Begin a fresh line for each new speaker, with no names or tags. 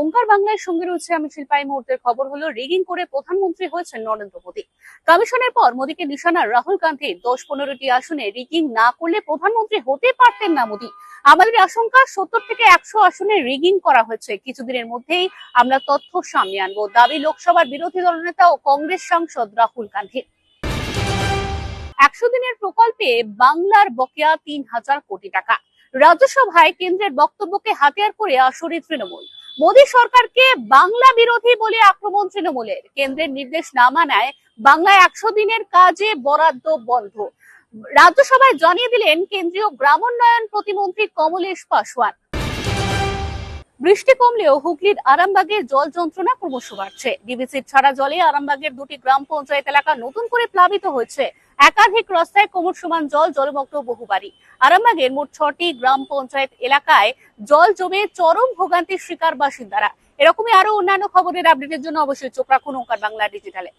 ওঙ্কার বাংলার সঙ্গে রয়েছে আমি শিল্পা। এই মুহূর্তের খবর হলো, রিগিং করে প্রধানমন্ত্রী হয়েছেন নরেন্দ্র মোদী। কমিশনের পর মোদীকে নিশানা রাহুল গান্ধী। 10-15টি আসনে রিগিং না করলে প্রধানমন্ত্রী হতে পারতেন না মোদী। আমাদের আশঙ্কা 70 থেকে 100 আসনে রিগিং করা হয়েছে। কিছুদিনের মধ্যেই আমরা তথ্য সামনে আনবো, দাবি লোকসভার বিরোধী দলনেতা ও কংগ্রেস সাংসদ রাহুল গান্ধী। 100 দিনের প্রকল্পে বাংলার বকেয়া 3000 কোটি টাকা। রাজ্যসভায় কেন্দ্রের বক্তব্যকে হাতিয়ার করে আসরে তৃণমূল। মোদী সরকারকে বাংলা বিরোধী বলে আক্রমণ তৃণমূলের। কেন্দ্রের নির্দেশ না মানায় বাংলায় 100 দিনের কাজে বরাদ্দ বন্ধ। রাজ্যসভায় জানিয়ে দিলেন কেন্দ্রীয় গ্রামোন্নয়ন প্রতিমন্ত্রী কমলেশ পাসওয়ান। বৃষ্টি কমলেও হুগলির আরামবাগে জল যন্ত্রণা ক্রমশ বাড়ছে। ডিভিসির ছাড়া জলে আরামবাগের 2টি গ্রাম পঞ্চায়েত এলাকা নতুন করে প্লাবিত হয়েছে। একাধিক রাস্তায় কোমর সমান জল, জলমগ্ন বহু বাড়ি। আরামবাগের মোট 6টি গ্রাম পঞ্চায়েত এলাকায় জল জমে চরম ভোগান্তির শিকার বাসিন্দারা। এরকমই আরো অন্যান্য খবরের আপডেটের জন্য অবশ্যই চোখ রাখুন ওঙ্কার বাংলা ডিজিটালে।